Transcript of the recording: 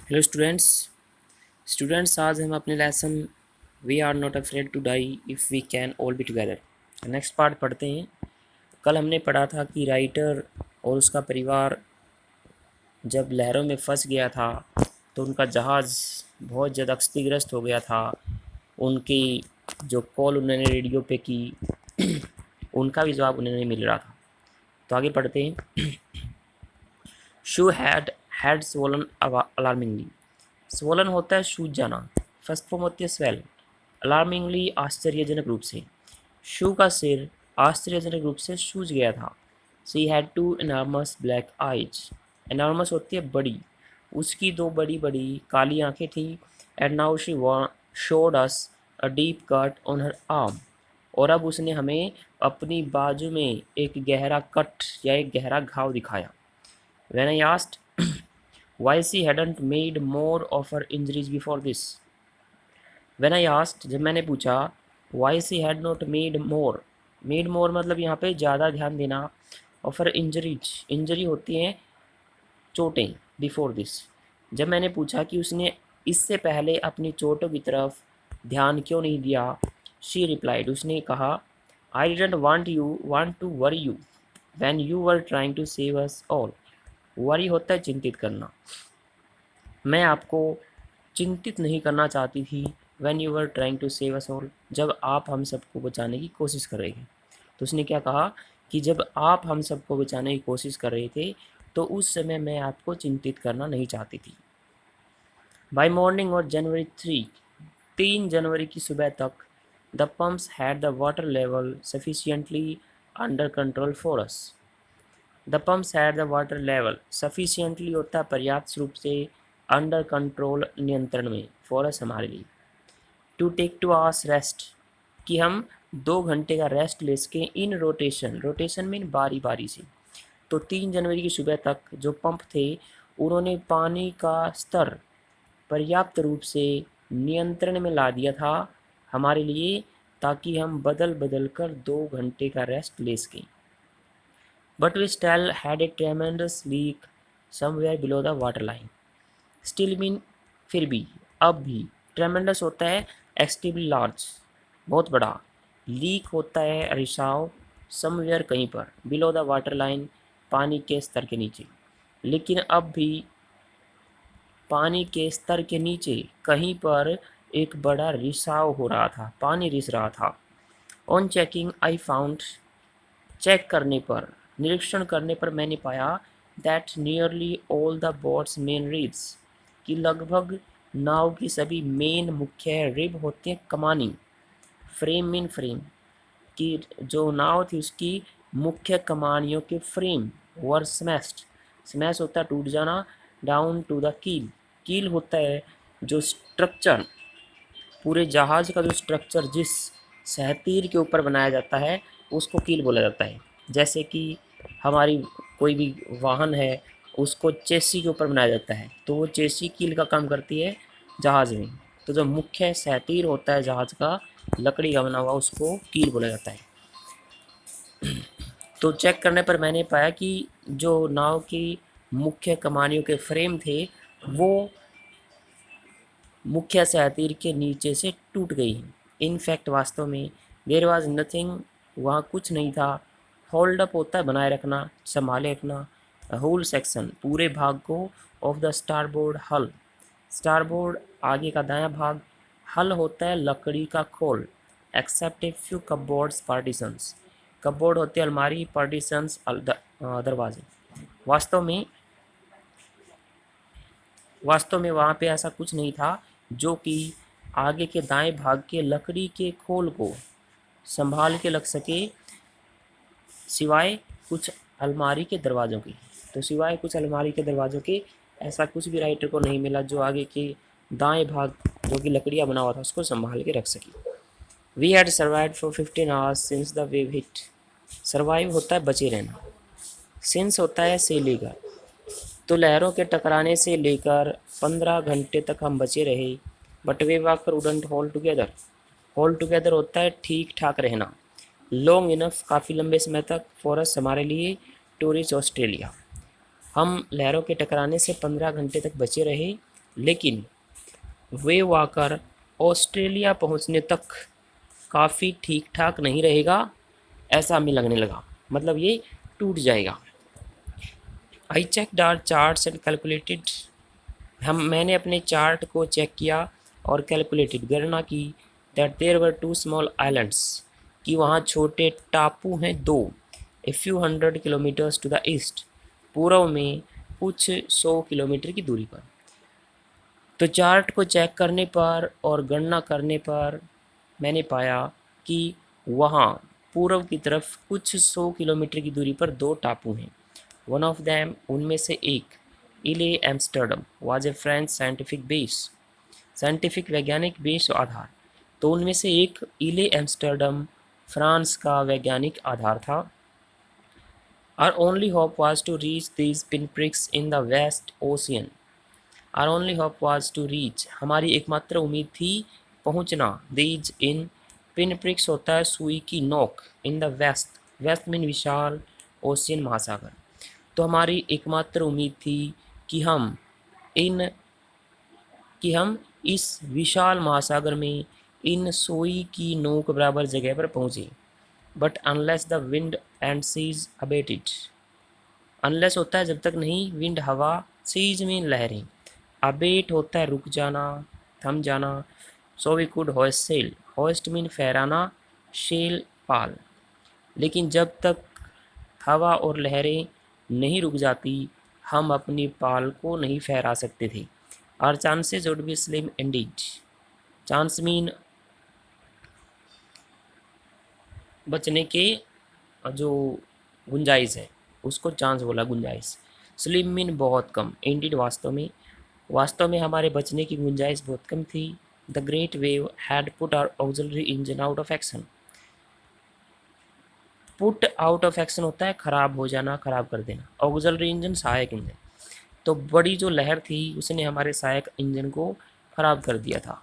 Hello students आज हम अपने lesson we are not afraid to die if we can all be together next part पढ़ते हैं। कल हमने पढ़ा था कि राइटर और उसका परिवार जब लहरों में फंस गया था तो उनका जहाज़ बहुत ज़्यादा क्षतिग्रस्त हो गया था। उनकी जो कॉल उन्होंने रेडियो पे की उनका भी जवाब उन्हें नहीं मिल रहा था। तो आगे पढ़ते हैं। शू हैड स्वोलन अलार्मिंगली। स्वोलन होता है सूज जाना, फर्स्ट फॉर्म होती है स्वेल, अलार्मिंगली आश्चर्यजनक रूप से। शू का सिर आश्चर्यजनक रूप से सूज गया था। She had two enormous black eyes. Enormous होती है बड़ी, उसकी दो बड़ी बड़ी काली आंखें थी। And now she showed us a deep cut on her arm. और अब उसने हमें अपनी बाजू में एक गहरा कट या एक गहरा घाव दिखाया। When I asked why she hadn't made more of her injuries before this. When I asked, जब मैंने पूछा why she had not made more मतलब यहाँ पे ज़्यादा ध्यान देना। of her injuries, इंजरी होती हैं चोटें। बिफोर दिस, जब मैंने पूछा कि उसने इससे पहले अपनी चोटों की तरफ ध्यान क्यों नहीं दिया, शी रिप्लाइड, उसने कहा, I didn't want to worry you when you were trying to save us all. Worry होता है चिंतित करना। मैं आपको चिंतित नहीं करना चाहती थी। When you were trying to save us all, जब आप हम सबको बचाने की कोशिश कर रहे थे। तो उसने क्या कहा कि जब आप हम सबको बचाने की कोशिश कर रहे थे तो उस समय मैं आपको चिंतित करना नहीं चाहती थी। बाय मॉर्निंग और जनवरी 3 जनवरी की सुबह तक the pumps had the water level sufficiently under control for us. The pumps had the water level sufficiently होता है पर्याप्त रूप से, अंडर कंट्रोल नियंत्रण में, फॉरस हमारे लिए। To take two hours rest, कि हम 2 घंटे का रेस्ट ले सकें। इन रोटेशन, रोटेशन मीन बारी बारी से। तो 3 जनवरी की सुबह तक जो पंप थे उन्होंने पानी का स्तर पर्याप्त रूप से नियंत्रण में ला दिया था हमारे लिए, ताकि हम बदल बदल कर 2 घंटे का रेस्ट ले सकें। But we still had a tremendous leak somewhere below the waterline. Still mean फिर भी, अब भी। ट्रेमेंडस होता है एक्सट्रीमली लार्ज, बहुत बड़ा। लीक होता है रिसाव, समवेयर कहीं पर, बिलो द वाटर लाइन पानी के स्तर के नीचे। लेकिन अब भी पानी के स्तर के नीचे कहीं पर एक बड़ा रिसाव हो रहा था, पानी रिस रहा था। On checking I found, check करने पर, निरीक्षण करने पर मैंने पाया that nearly all the boat's main ribs, कि लगभग नाव की सभी मेन मुख्य रिब होते हैं कमानी। फ्रेम मीन फ्रेम, कि जो नाव थी उसकी मुख्य कमानियों के फ्रेम वर स्मैश्ड। स्मैश होता है टूट जाना। डाउन टू द कील, कील होता है जो स्ट्रक्चर, पूरे जहाज़ का जो स्ट्रक्चर जिस सहतीर के ऊपर बनाया जाता है उसको कील बोला जाता है। जैसे कि हमारी कोई भी वाहन है उसको चेसी के ऊपर बनाया जाता है, तो वो चेसी कील का काम करती है जहाज़ में। तो जो मुख्य सहतीर होता है जहाज़ का, लकड़ी का बना हुआ, उसको कील बोला जाता है। तो चेक करने पर मैंने पाया कि जो नाव की मुख्य कमानियों के फ्रेम थे वो मुख्य सहतीर के नीचे से टूट गई हैं। इनफैक्ट वास्तव में देर वॉज नथिंग, वहाँ कुछ नहीं था। होल्ड अप होता है बनाए रखना, संभाले रखना। होल सेक्शन, पूरे भाग को, ऑफ द स्टारबोर्ड हल, स्टारबोर्ड आगे का दायां भाग, हल होता है लकड़ी का खोल। Except a few cupboards partitions, cupboard होते हैं अलमारी, पार्टीशंस दरवाजे। वास्तव में वास्तव में वहाँ पे ऐसा कुछ नहीं था जो कि आगे के दाएं भाग के लकड़ी के खोल को संभाल के रख सके, सिवाय कुछ अलमारी के दरवाज़ों के। तो सिवाय कुछ अलमारी के दरवाज़ों के ऐसा कुछ भी राइटर को नहीं मिला जो आगे के दाएं भाग जो कि लकड़ियाँ बना हुआ था उसको संभाल के रख सकी। We had survive for 15 hours since the wave hit. Survive होता है बचे रहना, सिंस होता है से लेकर। तो लहरों के टकराने से लेकर 15 घंटे तक हम बचे रहे। But way walker wouldn't hold together, hold together होता है ठीक ठाक रहना। लॉन्ग इनफ, काफ़ी लंबे समय तक, फॉरस हमारे लिए, टूरिस्ट ऑस्ट्रेलिया। हम लहरों के टकराने से 15 घंटे तक बचे रहे, लेकिन वेव आकर ऑस्ट्रेलिया पहुंचने तक काफ़ी ठीक ठाक नहीं रहेगा, ऐसा हमें लगने लगा, मतलब ये टूट जाएगा। I check our charts and calculated, मैंने अपने चार्ट को चेक किया और कैलकुलेटेड, गणना की, that there were two small islands, कि वहाँ छोटे टापू हैं दो, a few hundred kilometres to the east, पूर्व में कुछ 100 किलोमीटर की दूरी पर। तो चार्ट को चेक करने पर और गणना करने पर मैंने पाया कि वहाँ पूर्व की तरफ कुछ 100 किलोमीटर की दूरी पर दो टापू हैं। वन ऑफ दैम, उनमें से एक, इले Amsterdam, was a French scientific base, scientific वैज्ञानिक बेस आधार। तो उनमें से एक इले एम्स्टर्डम फ्रांस का वैज्ञानिक आधार था। Our only hope was to reach these pinpricks in the vast ocean, our only hope was to reach, हमारी एकमात्र उम्मीद थी पहुंचना, दीज इन, पिनप्रिक्स होता है सुई की नोक, in the vast, vast mean विशाल, ओशियन महासागर। तो हमारी एकमात्र उम्मीद थी कि हम इन कि हम इस विशाल महासागर में इन सोई की नोक बराबर जगह पर पहुँचे। But unless the wind and seas abated, unless होता है जब तक नहीं, विंड हवा, सीज में लहरें, अबेट होता है रुक जाना, थम जाना। So we could hoist sail, hoist mean फहराना, शेल पाल, लेकिन जब तक हवा और लहरें नहीं रुक जाती हम अपनी पाल को नहीं फहरा सकते थे। Our chances would be slim indeed, chance mean बचने के जो गुंजाइश है, उसको चांस बोला, गुंजाइश। स्लिम मीन बहुत कम, इंडीड वास्तव में, वास्तव में हमारे बचने की गुंजाइश बहुत कम थी। The great wave had put our auxiliary engine out of action, put out of action होता है खराब हो जाना, खराब कर देना, ऑक्सिलरी इंजन सहायक इंजन। तो बड़ी जो लहर थी उसने हमारे सहायक इंजन को खराब कर दिया था।